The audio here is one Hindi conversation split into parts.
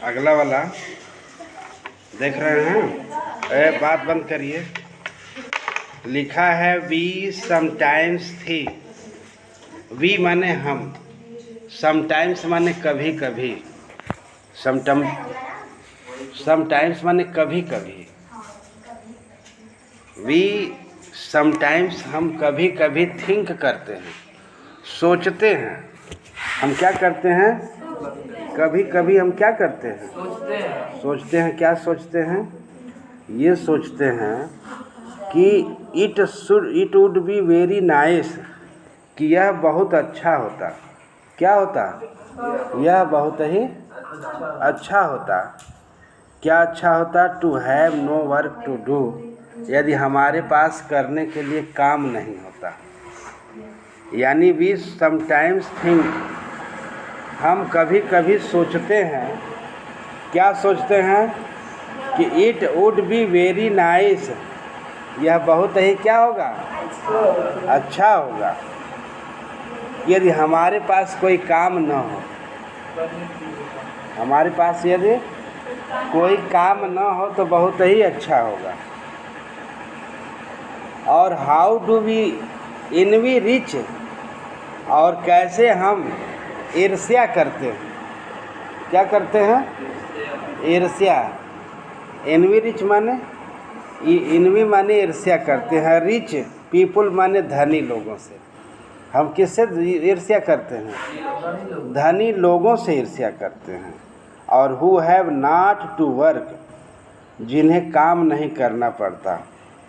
अगला वाला देख रहे हैं? बात बंद करिए। लिखा है वी समटाइम्स थी। वी माने हम, समटाइम्स माने कभी कभी, समटाइम्स माने कभी कभी। वी समटाइम्स हम कभी कभी थिंक करते हैं, सोचते हैं। हम क्या करते हैं? कभी कभी हम क्या करते हैं? सोचते हैं। क्या सोचते हैं? ये सोचते हैं कि it would be very nice, कि यह बहुत अच्छा होता। क्या होता? यह बहुत ही अच्छा होता। क्या अच्छा होता? To have no work to do, यदि हमारे पास करने के लिए काम नहीं होता। यानी वी समटाइम्स थिंक, हम कभी कभी सोचते हैं। क्या सोचते हैं? कि it would be very nice, यह बहुत ही क्या होगा? अच्छा होगा, यदि हमारे पास कोई काम न हो। हमारे पास यदि कोई काम न हो तो बहुत ही अच्छा होगा। और how do we envy rich, और कैसे हम ईर्ष्या करते हैं। क्या करते हैं? ईर्ष्या। इनवी रिच माने, इनवी माने ईर्ष्या करते हैं। रिच पीपुल माने धनी लोगों से। हम किससे ईर्ष्या करते हैं? धनी लोगों से ईर्ष्या करते हैं। और who have not to work, जिन्हें काम नहीं करना पड़ता।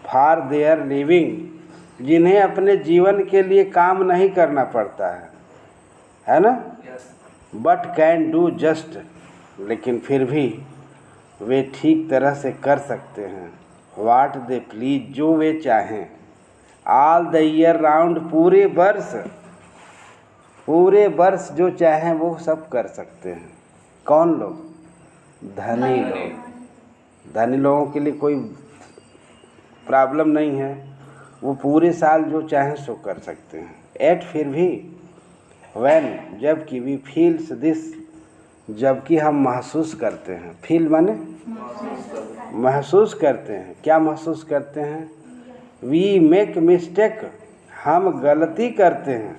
फॉर देयर लिविंग, जिन्हें अपने जीवन के लिए काम नहीं करना पड़ता है ना? बट कैन डू जस्ट, लेकिन फिर भी वे ठीक तरह से कर सकते हैं। वाट दे प्लीज, जो वे चाहें। ऑल द ईयर राउंड, पूरे वर्ष जो चाहें वो सब कर सकते हैं। कौन लोग? धनी लोग। धनी लोगों के लिए कोई प्रॉब्लम नहीं है, वो पूरे साल जो चाहें सो कर सकते हैं। एट फिर भी, व्हेन जबकि, वी फील्स दिस, जबकि हम महसूस करते हैं। फील माने महसूस करते हैं। क्या महसूस करते हैं? वी मेक मिस्टेक, हम गलती करते हैं।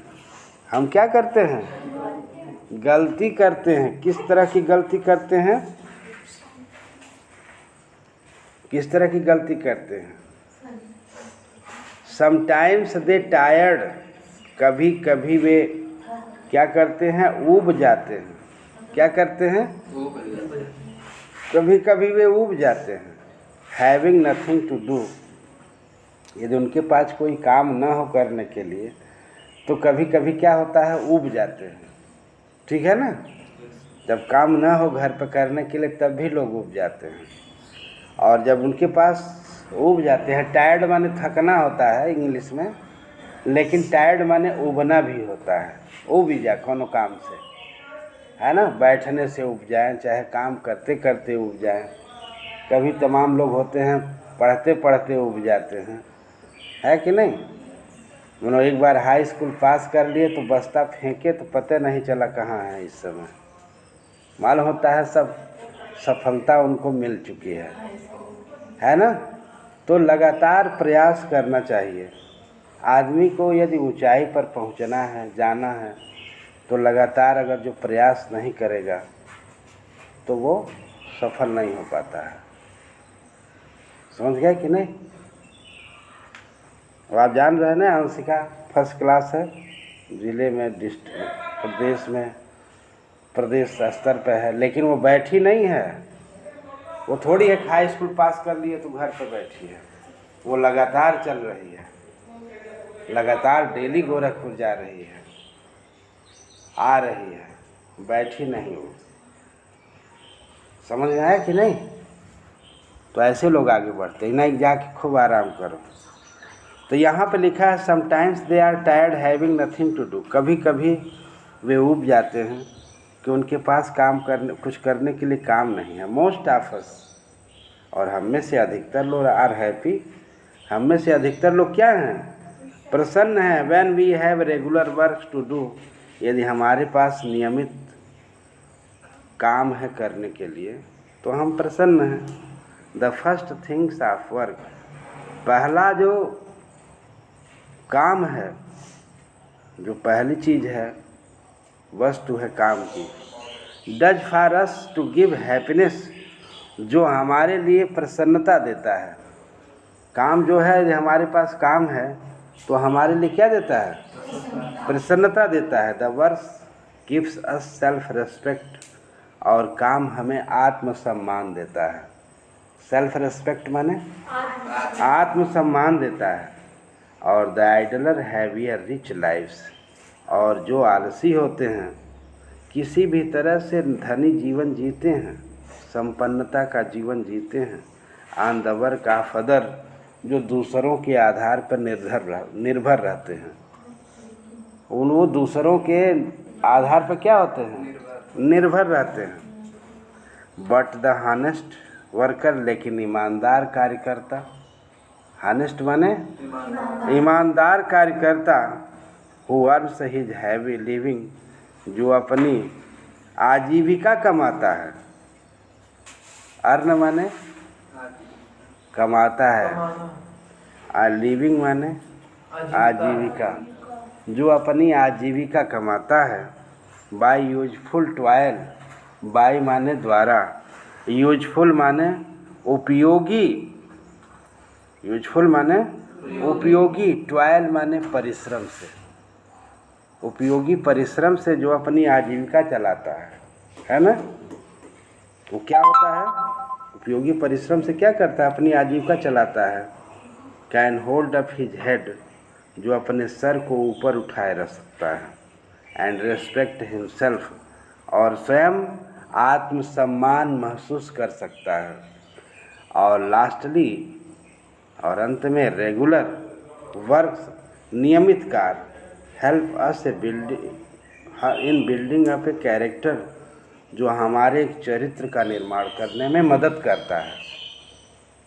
हम क्या करते हैं? गलती करते हैं। किस तरह की गलती करते हैं? किस तरह की गलती करते हैं? समटाइम्स दे टायर्ड, कभी कभी वे क्या करते हैं? ऊब जाते हैं। क्या करते हैं? कभी कभी वे ऊब जाते हैं। हैविंग नथिंग टू डू, यदि उनके पास कोई काम न हो करने के लिए तो कभी कभी क्या होता है? ऊब जाते हैं। ठीक है ना? जब काम न हो घर पर करने के लिए तब भी लोग ऊब जाते हैं। और जब उनके पास ऊब जाते हैं, टायर्ड माने थकना होता है इंग्लिश में, लेकिन टायर्ड माने ऊबना भी होता है। ऊब जा कोनो काम से, है ना? बैठने से ऊब जाएं, चाहे काम करते करते ऊब जाएं। कभी तमाम लोग होते हैं पढ़ते पढ़ते ऊब जाते हैं, है कि नहीं? मतलब एक बार हाई स्कूल पास कर लिए तो बस्ता फेंके तो पता नहीं चला कहाँ है इस समय। मालूम होता है सब सफलता उनको मिल चुकी है ना? तो लगातार प्रयास करना चाहिए। आदमी को यदि ऊंचाई पर पहुंचना है, जाना है, तो लगातार अगर जो प्रयास नहीं करेगा तो वो सफल नहीं हो पाता है। समझ गए कि नहीं? और आप जान रहे हैं ना, अंशिका फर्स्ट क्लास है, ज़िले में, प्रदेश में, प्रदेश स्तर पे है, लेकिन वो बैठी नहीं है। वो थोड़ी एक हाई स्कूल पास कर लिए तो घर पे बैठी है। वो लगातार चल रही है, लगातार डेली गोरखपुर जा रही है, आ रही है, बैठी नहीं हो। समझ में आया कि नहीं? तो ऐसे लोग आगे बढ़ते हैं, नहीं जाके खूब आराम करो। तो यहाँ पे लिखा है sometimes they are tired having nothing to do, कभी कभी वे ऊब जाते हैं कि उनके पास कुछ करने के लिए काम नहीं है। मोस्ट ऑफ अस, और हम में से अधिकतर लोग, आर हैप्पी, हम में से अधिकतर लोग क्या हैं? प्रसन्न हैं। When we have regular work to do, यदि हमारे पास नियमित काम है करने के लिए तो हम प्रसन्न हैं। The first things of work, पहला जो काम है, जो पहली चीज़ है, वस्तु है काम की, does for us to give happiness, जो हमारे लिए प्रसन्नता देता है। काम जो है, जो हमारे पास काम है तो हमारे लिए क्या देता है? प्रसन्नता देता है। The work gives us self respect, और काम हमें आत्मसम्मान देता है। सेल्फ रेस्पेक्ट माने आत्मसम्मान देता है। और the idler heavier rich lives, और जो आलसी होते हैं, किसी भी तरह से धनी जीवन जीते हैं, संपन्नता का जीवन जीते हैं, on the work of other, जो दूसरों के आधार पर निर्भर रहते हैं। वो दूसरों के आधार पर क्या होते हैं? निर्भर रहते हैं। बट द हॉनेस्ट वर्कर, लेकिन ईमानदार कार्यकर्ता, हॉनेस्ट माने ईमानदार कार्यकर्ता, who earns his heavy living, जो अपनी आजीविका कमाता है। अर्न माने कमाता है, और लिविंग माने आजीविका, जो अपनी आजीविका कमाता है। बाय यूजफुल टॉयल, बाय माने द्वारा, यूजफुल माने उपयोगी, यूजफुल माने उपयोगी, टॉयल माने परिश्रम से, उपयोगी परिश्रम से जो अपनी आजीविका चलाता है ना? वो क्या होता है? उपयोगी परिश्रम से क्या करता है? अपनी आजीविका चलाता है। Can hold up his head, जो अपने सर को ऊपर उठाए रख सकता है। एंड रेस्पेक्ट हिमसेल्फ, और स्वयं आत्मसम्मान महसूस कर सकता है। और लास्टली, और अंत में, रेगुलर वर्क्स, नियमित कार्य, help us in building up a character, जो हमारे चरित्र का निर्माण करने में मदद करता है।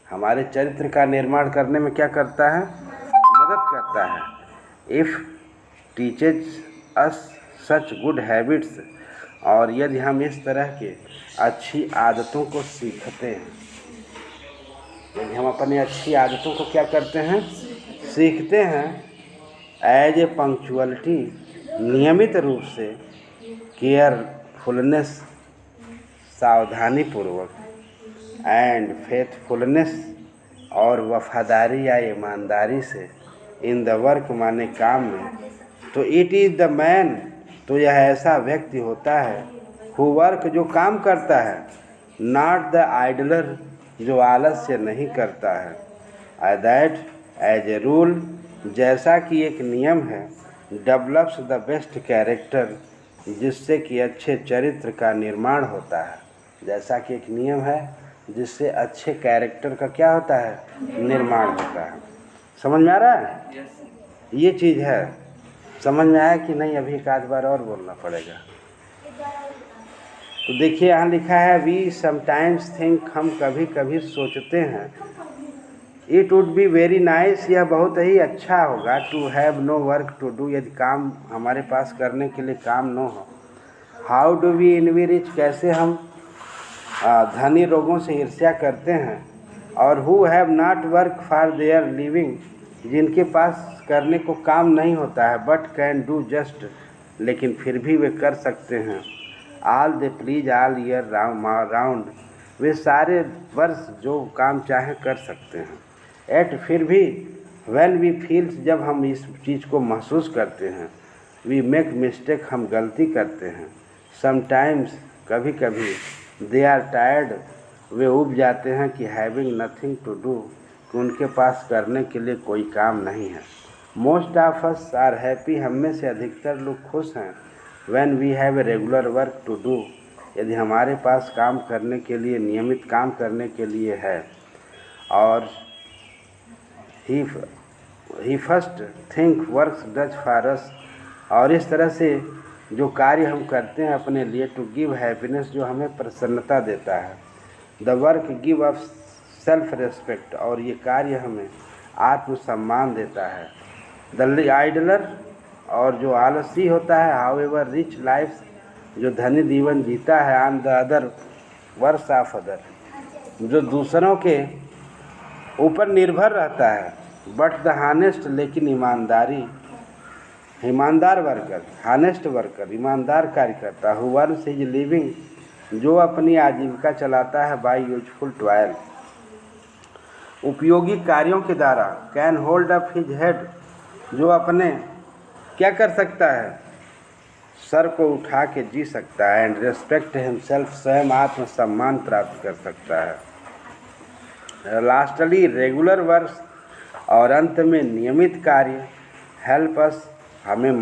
हमारे चरित्र का निर्माण करने में क्या करता है? मदद करता है। If teaches us such good habits, और यदि हम इस तरह के अच्छी आदतों को सीखते हैं, यदि हम अपनी अच्छी आदतों को क्या करते हैं? सीखते हैं। एज ए पंक्चुअलिटी, नियमित रूप से, केयरफुलनेस, सावधानी पूर्वक, एंड फेथफुलनेस, और वफादारी या ईमानदारी से, इन द वर्क माने काम में, तो इट इज़ द मैन, तो यह ऐसा व्यक्ति होता है, हु वर्क, जो काम करता है, नॉट द आइडलर, जो आलस्य नहीं करता है। दैट एज ए रूल, जैसा कि एक नियम है, डेवलप्स द बेस्ट कैरेक्टर, जिससे कि अच्छे चरित्र का निर्माण होता है। जैसा कि एक नियम है जिससे अच्छे कैरेक्टर का क्या होता है? निर्माण होता है। समझ में आ रहा है? ये चीज़ है। समझ में आया कि नहीं? अभी एक आध बार और बोलना पड़ेगा। तो देखिए यहाँ लिखा है, वी समटाइम्स थिंक, हम कभी कभी सोचते हैं, it would be very nice, यह बहुत ही अच्छा होगा, to have no work to do, यदि काम हमारे पास करने के लिए काम न हो। How do we envy rich, कैसे हम धनी लोगों से ईर्ष्या करते हैं। और who have not work for their living, जिनके पास करने को काम नहीं होता है, बट कैन डू जस्ट, लेकिन फिर भी वे कर सकते हैं। All they please all year round, वे सारे वर्ष जो काम चाहे कर सकते हैं। एट, फिर भी, व्हेन वी फील, जब हम इस चीज़ को महसूस करते हैं, वी मेक मिस्टेक, हम गलती करते हैं। समटाइम्स, कभी कभी, दे आर टायर्ड, वे ऊब जाते हैं कि हैविंग नथिंग टू डू, कि उनके पास करने के लिए कोई काम नहीं है। Most of us are happy, हम में से अधिकतर लोग खुश हैं। When we have a regular work to do, यदि हमारे पास काम करने के लिए, नियमित काम करने के लिए है। और ही first think works does for us, और इस तरह से जो कार्य हम करते हैं अपने लिए, टू गिव हैप्पीनेस, जो हमें प्रसन्नता देता है। The work give us self respect, और ये कार्य हमें आत्मसम्मान देता है। द आइडलर, और जो आलसी होता है, हाउएवर रिच लाइफ, जो धनी जीवन जीता है ऑन द अदर वर्स ऑफ अदर, जो दूसरों के ऊपर निर्भर रहता है, बट द हानेस्ट, लेकिन ईमानदार वर्कर, हानेस्ट वर्कर, ईमानदार कार्यकर्ता, हु वर्स इज लिविंग, जो अपनी आजीविका चलाता है बाय यूजफुल टॉयल, उपयोगी कार्यों के द्वारा, can hold up his head, जो अपने क्या कर सकता है, सर को उठा के जी सकता है, एंड रेस्पेक्ट हिमसेल्फ, स्वयं आत्मसम्मान प्राप्त कर सकता है। लास्टली रेगुलर वर्क, और अंत में नियमित कार्य, हेल्प अस, हमें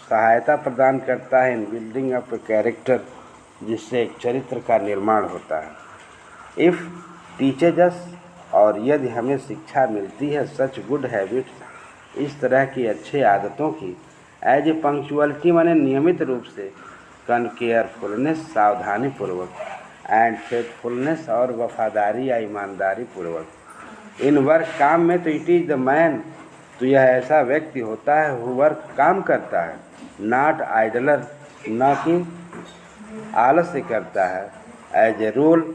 सहायता प्रदान करता है इन बिल्डिंग अप ए कैरेक्टर, जिससे एक चरित्र का निर्माण होता है। इफ़ टीचेज अस, और यदि हमें शिक्षा मिलती है सच गुड हैबिट्स, इस तरह की अच्छी आदतों की, एज ए पंक्चुअलिटी माने नियमित रूप से, केयरफुलनेस सावधानी पूर्वक, एंड फेथफुलनेस और वफादारी या ईमानदारी पूर्वक, इन वर्क काम में, तो इट इज़ द मैन, तो यह ऐसा व्यक्ति होता है हु वर्क काम करता है, नॉट आइडलर, न कि आलस्य करता है, एज ए रूल,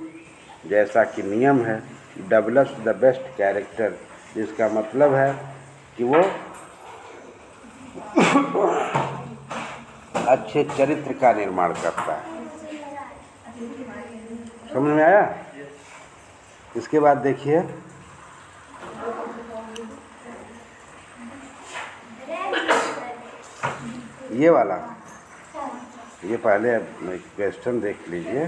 जैसा कि नियम है, डेवलप्स द बेस्ट कैरेक्टर, जिसका मतलब है कि वो अच्छे चरित्र का निर्माण करता है। समझ में आया? इसके बाद देखिए, ये वाला, ये पहले क्वेश्चन देख लीजिए।